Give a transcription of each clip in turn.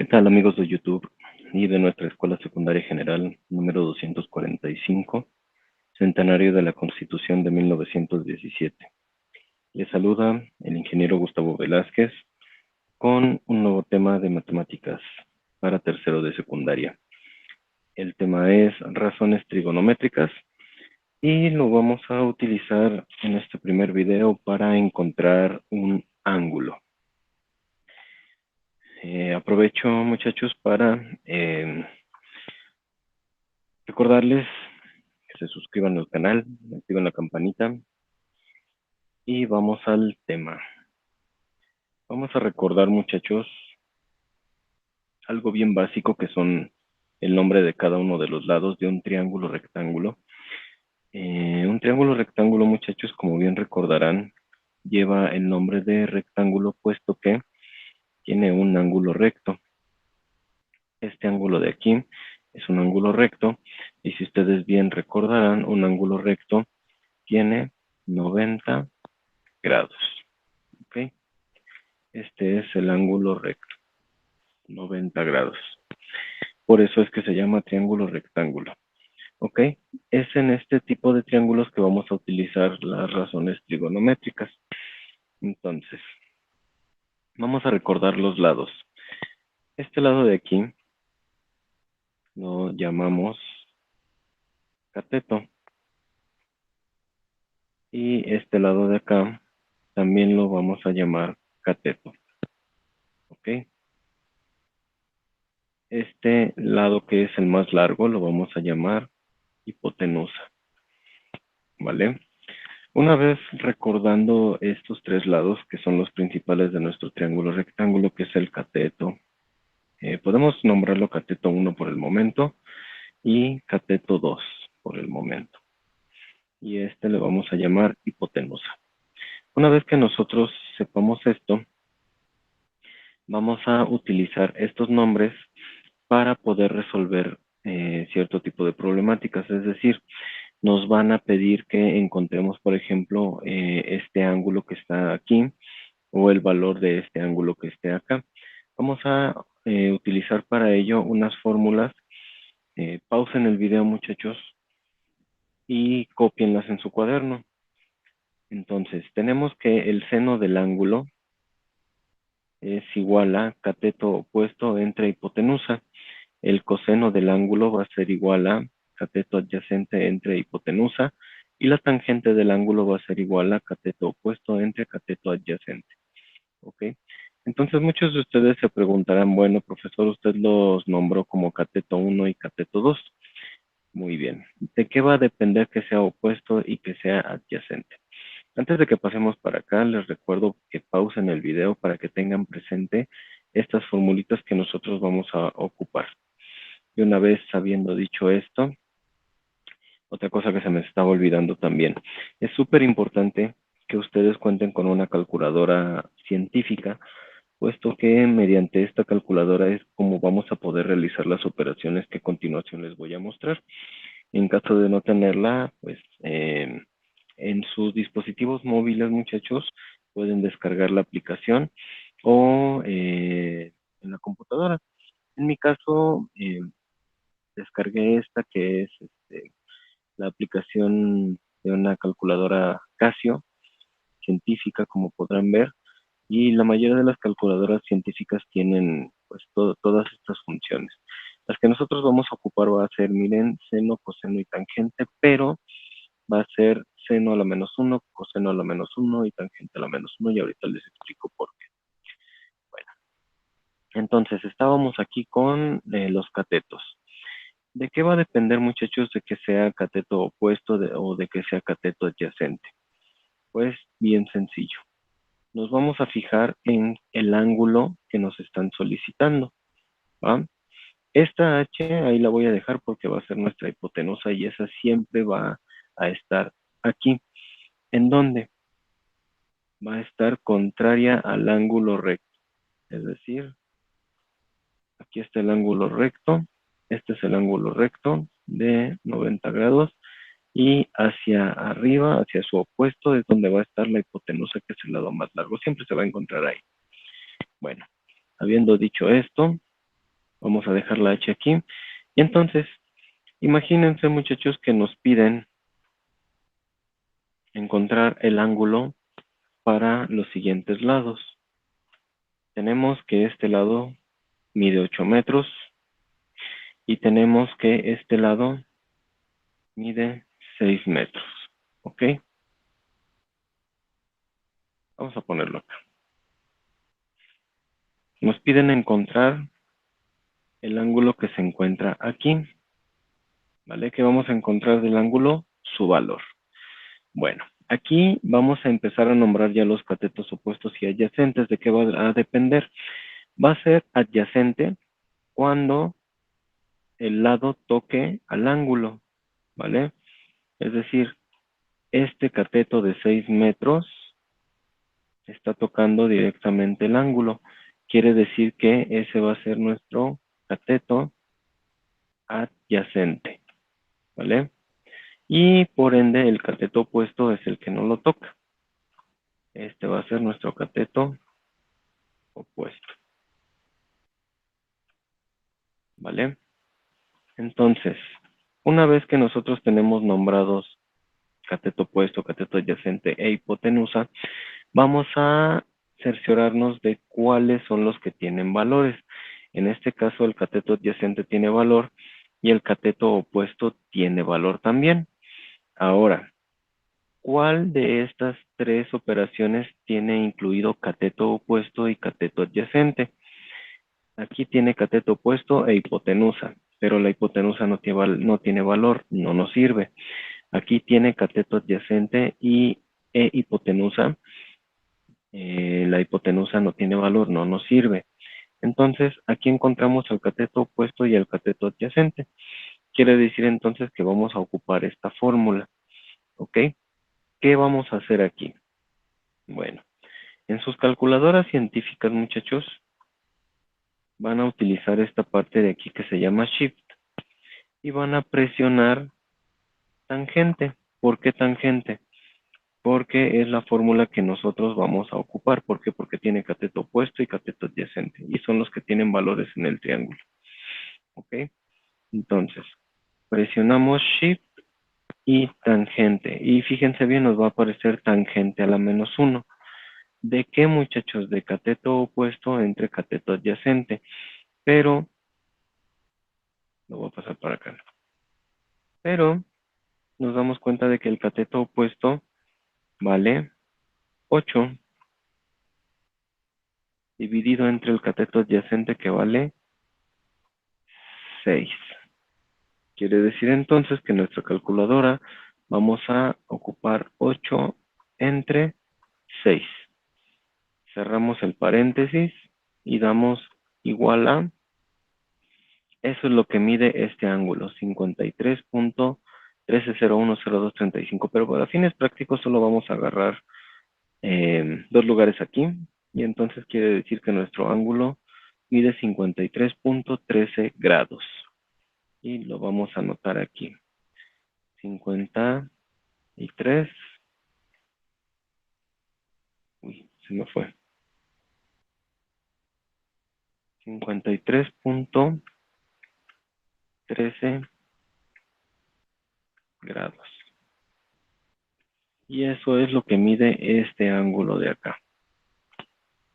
¿Qué tal amigos de YouTube y de nuestra Escuela Secundaria General número 245, centenario de la Constitución de 1917? Les saluda el ingeniero Gustavo Velázquez con un nuevo tema de matemáticas para tercero de secundaria. El tema es razones trigonométricas y lo vamos a utilizar en este primer video para encontrar un ángulo. Aprovecho, muchachos, para recordarles que se suscriban al canal, activen la campanita y vamos al tema. Vamos a recordar, muchachos, algo bien básico que son el nombre de cada uno de los lados de un triángulo rectángulo. Un triángulo rectángulo, muchachos, como bien recordarán, lleva el nombre de rectángulo puesto que tiene un ángulo recto. Este ángulo de aquí es un ángulo recto y si ustedes bien recordarán, un ángulo recto tiene 90 grados. ¿Ok? Este es el ángulo recto, 90 grados. Por eso es que se llama triángulo rectángulo. ¿Ok? Es en este tipo de triángulos que vamos a utilizar las razones trigonométricas. Entonces, vamos a recordar los lados. Este lado de aquí lo llamamos cateto. Y este lado de acá también lo vamos a llamar cateto. ¿Ok? Este lado que es el más largo lo vamos a llamar hipotenusa. ¿Vale? Una vez recordando estos tres lados que son los principales de nuestro triángulo rectángulo, que es el cateto, podemos nombrarlo cateto 1 por el momento y cateto 2 por el momento. Y este le vamos a llamar hipotenusa. Una vez que nosotros sepamos esto, vamos a utilizar estos nombres para poder resolver cierto tipo de problemáticas. Es decir, nos van a pedir que encontremos, por ejemplo, este ángulo que está aquí o el valor de este ángulo que esté acá. Vamos a utilizar para ello unas fórmulas. Pausen el video, muchachos, y cópienlas en su cuaderno. Entonces, tenemos que el seno del ángulo es igual a cateto opuesto entre hipotenusa. El coseno del ángulo va a ser igual a cateto adyacente entre hipotenusa y la tangente del ángulo va a ser igual a cateto opuesto entre cateto adyacente. ¿Ok? Entonces muchos de ustedes se preguntarán, bueno, profesor, usted los nombró como cateto 1 y cateto 2. Muy bien. ¿De qué va a depender que sea opuesto y que sea adyacente? Antes de que pasemos para acá, les recuerdo que pausen el video para que tengan presente estas formulitas que nosotros vamos a ocupar. Y una vez habiendo dicho esto, otra cosa que se me estaba olvidando también, es súper importante que ustedes cuenten con una calculadora científica, puesto que mediante esta calculadora es como vamos a poder realizar las operaciones que a continuación les voy a mostrar. En caso de no tenerla, pues en sus dispositivos móviles, muchachos, pueden descargar la aplicación o en la computadora. En mi caso, descargué esta que es la aplicación de una calculadora Casio científica, como podrán ver, y la mayoría de las calculadoras científicas tienen pues todas estas funciones. Las que nosotros vamos a ocupar va a ser, miren, seno, coseno y tangente, pero va a ser seno a la menos 1, coseno a la menos 1 y tangente a la menos 1, y ahorita les explico por qué. Bueno, entonces estábamos aquí con los catetos. ¿De qué va a depender, muchachos, de que sea cateto opuesto o de que sea cateto adyacente? Pues bien sencillo. Nos vamos a fijar en el ángulo que nos están solicitando, ¿va? Esta H ahí la voy a dejar porque va a ser nuestra hipotenusa y esa siempre va a estar aquí. ¿En dónde? Va a estar contraria al ángulo recto. Es decir, aquí está el ángulo recto. Este es el ángulo recto de 90 grados. Y hacia arriba, hacia su opuesto, es donde va a estar la hipotenusa, que es el lado más largo. Siempre se va a encontrar ahí. Bueno, habiendo dicho esto, Vamos a dejar la h aquí. Y entonces, imagínense, muchachos, que nos piden encontrar el ángulo para los siguientes lados. Tenemos que este lado mide 8 metros y tenemos que este lado mide 6 metros. ¿Ok? Vamos a ponerlo acá. Nos piden encontrar el ángulo que se encuentra aquí. ¿Vale? ¿Qué vamos a encontrar del ángulo? Su valor. Bueno, aquí vamos a empezar a nombrar ya los catetos opuestos y adyacentes. ¿De qué va a depender? Va a ser adyacente cuando el lado toque al ángulo, ¿vale? Es decir, este cateto de 6 metros está tocando directamente el ángulo. Quiere decir que ese va a ser nuestro cateto adyacente, ¿vale? Y por ende el cateto opuesto es el que no lo toca. Este va a ser nuestro cateto opuesto, ¿vale? Entonces, una vez que nosotros tenemos nombrados cateto opuesto, cateto adyacente e hipotenusa, vamos a cerciorarnos de cuáles son los que tienen valores. En este caso, el cateto adyacente tiene valor y el cateto opuesto tiene valor también. Ahora, ¿cuál de estas tres operaciones tiene incluido cateto opuesto y cateto adyacente? Aquí tiene cateto opuesto e hipotenusa, pero la hipotenusa no tiene valor, no nos sirve. Aquí tiene cateto adyacente e hipotenusa. La hipotenusa no tiene valor, no nos sirve. Entonces, aquí encontramos el cateto opuesto y el cateto adyacente. Quiere decir entonces que vamos a ocupar esta fórmula. ¿Ok? ¿Qué vamos a hacer aquí? Bueno, en sus calculadoras científicas, muchachos, van a utilizar esta parte de aquí que se llama Shift y van a presionar tangente. ¿Por qué tangente? Porque es la fórmula que nosotros vamos a ocupar. ¿Por qué? Porque tiene cateto opuesto y cateto adyacente y son los que tienen valores en el triángulo. ¿Ok? Entonces, presionamos Shift y tangente. Y fíjense bien, nos va a aparecer tangente a la -1. ¿De qué, muchachos? De cateto opuesto entre cateto adyacente. Pero, lo voy a pasar para acá. Pero, nos damos cuenta de que el cateto opuesto vale 8 dividido entre el cateto adyacente que vale 6. Quiere decir entonces que en nuestra calculadora vamos a ocupar 8 entre 6. Cerramos el paréntesis y damos igual a, eso es lo que mide este ángulo, 53.13010235. Pero para fines prácticos solo vamos a agarrar dos lugares aquí. Y entonces quiere decir que nuestro ángulo mide 53.13 grados. Y lo vamos a anotar aquí. 53. Uy, se me fue. 53.13 grados. Y eso es lo que mide este ángulo de acá.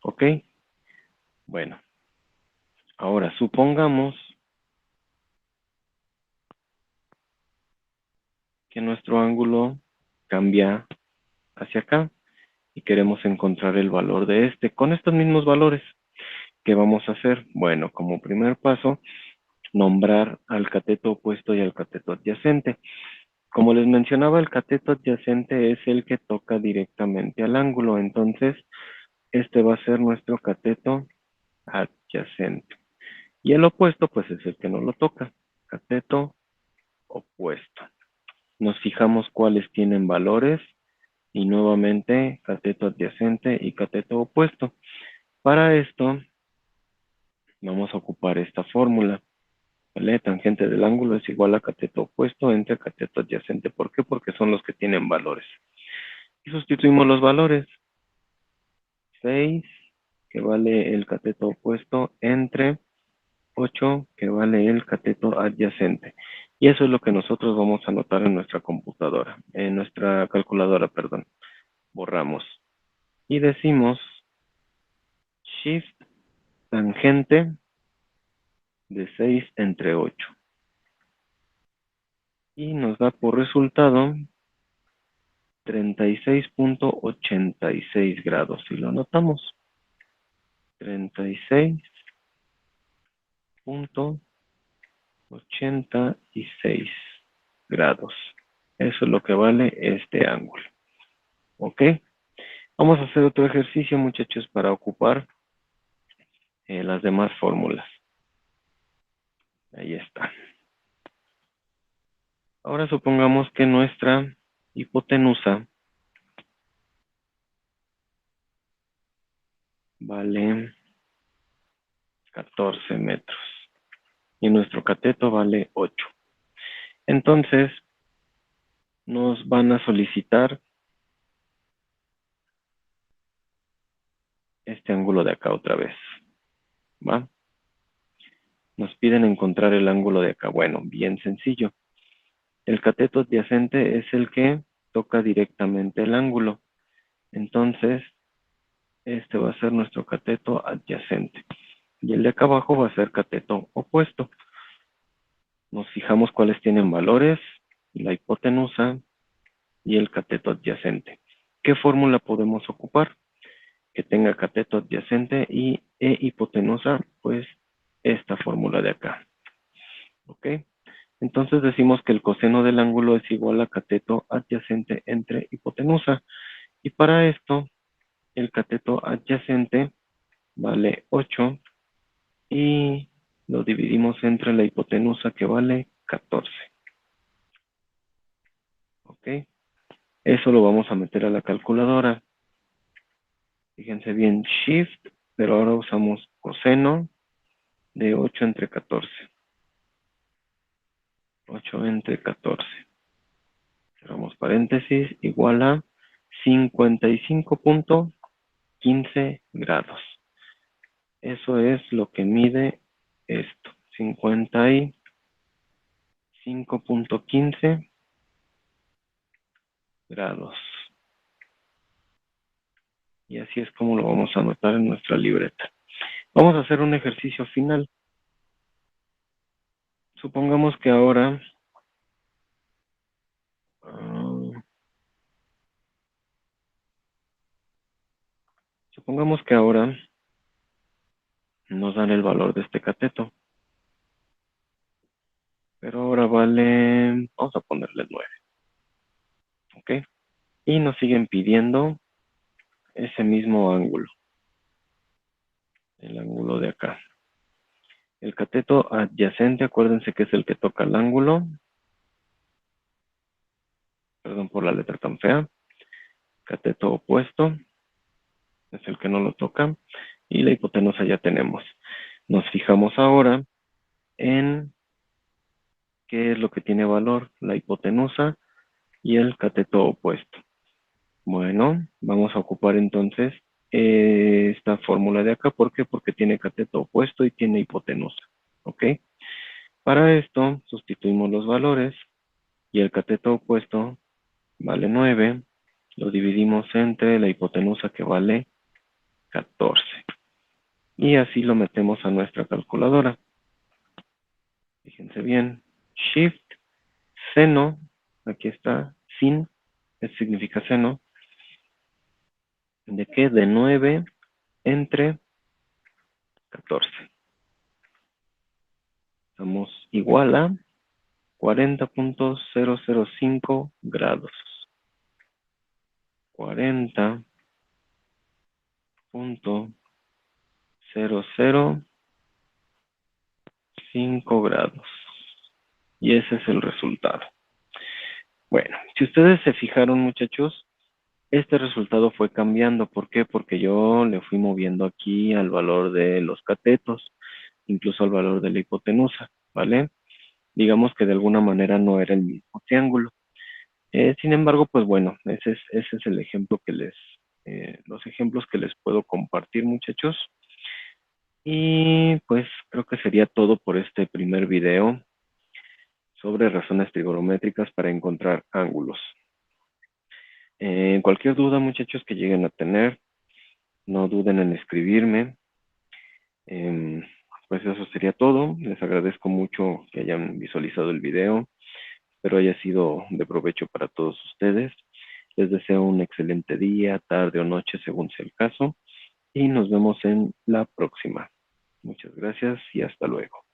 ¿Ok? Bueno, ahora supongamos que nuestro ángulo cambia hacia acá y queremos encontrar el valor de este con estos mismos valores. ¿Qué vamos a hacer? Bueno, como primer paso, nombrar al cateto opuesto y al cateto adyacente. Como les mencionaba, el cateto adyacente es el que toca directamente al ángulo, entonces este va a ser nuestro cateto adyacente. Y el opuesto, pues es el que no lo toca, cateto opuesto. Nos fijamos cuáles tienen valores y nuevamente cateto adyacente y cateto opuesto. Para esto vamos a ocupar esta fórmula. ¿Vale? Tangente del ángulo es igual a cateto opuesto entre cateto adyacente. ¿Por qué? Porque son los que tienen valores. Y sustituimos los valores. 6, que vale el cateto opuesto, entre 8 que vale el cateto adyacente. Y eso es lo que nosotros vamos a anotar en nuestra computadora, en nuestra calculadora, perdón. Borramos. Y decimos shift tangente de 6 entre 8. Y nos da por resultado 36.86 grados. Si lo anotamos, 36.86 grados. Eso es lo que vale este ángulo. ¿Ok? Vamos a hacer otro ejercicio, muchachos, para ocupar las demás fórmulas. Ahí está. Ahora supongamos que nuestra hipotenusa vale 14 metros y nuestro cateto vale 8. Entonces, nos van a solicitar este ángulo de acá otra vez. ¿Va? Nos piden encontrar el ángulo de acá. Bueno, bien sencillo. El cateto adyacente es el que toca directamente el ángulo. Entonces, este va a ser nuestro cateto adyacente. Y el de acá abajo va a ser cateto opuesto. Nos fijamos cuáles tienen valores, la hipotenusa y el cateto adyacente. ¿Qué fórmula podemos ocupar? Que tenga cateto adyacente y hipotenusa, pues esta fórmula de acá. ¿Ok? Entonces decimos que el coseno del ángulo es igual a cateto adyacente entre hipotenusa. Y para esto, el cateto adyacente vale 8 y lo dividimos entre la hipotenusa que vale 14. ¿Ok? Eso lo vamos a meter a la calculadora. Fíjense bien, shift, pero ahora usamos coseno de 8 entre 14. 8 entre 14. Cerramos paréntesis, igual a 55.15 grados. Eso es lo que mide esto. 55.15 grados. Y así es como lo vamos a anotar en nuestra libreta. Vamos a hacer un ejercicio final. Supongamos que ahora nos dan el valor de este cateto. Pero ahora vale, vamos a ponerle 9. ¿Ok? Y nos siguen pidiendo ese mismo ángulo. El ángulo de acá. El cateto adyacente, acuérdense que es el que toca el ángulo. Perdón por la letra tan fea. Cateto opuesto es el que no lo toca. Y la hipotenusa ya tenemos. Nos fijamos ahora en qué es lo que tiene valor, la hipotenusa y el cateto opuesto. Bueno, vamos a ocupar entonces esta fórmula de acá. ¿Por qué? Porque tiene cateto opuesto y tiene hipotenusa. ¿Ok? Para esto sustituimos los valores y el cateto opuesto vale 9. Lo dividimos entre la hipotenusa que vale 14. Y así lo metemos a nuestra calculadora. Fíjense bien. Shift, seno, aquí está, sin, significa seno. ¿De qué? De 9 entre 14. Estamos igual a 40.005 grados. 40.005 grados. Y ese es el resultado. Bueno, si ustedes se fijaron, muchachos, este resultado fue cambiando. ¿Por qué? Porque yo le fui moviendo aquí al valor de los catetos, incluso al valor de la hipotenusa, ¿vale? Digamos que de alguna manera no era el mismo triángulo. Sin embargo, pues bueno, ese es el ejemplo que los ejemplos que les puedo compartir, muchachos. Y pues creo que sería todo por este primer video sobre razones trigonométricas para encontrar ángulos. Cualquier duda, muchachos, que lleguen a tener, no duden en escribirme. Em, pues eso sería todo. Les agradezco mucho que hayan visualizado el video. Espero haya sido de provecho para todos ustedes. Les deseo un excelente día, tarde o noche, según sea el caso. Y nos vemos en la próxima. Muchas gracias y hasta luego.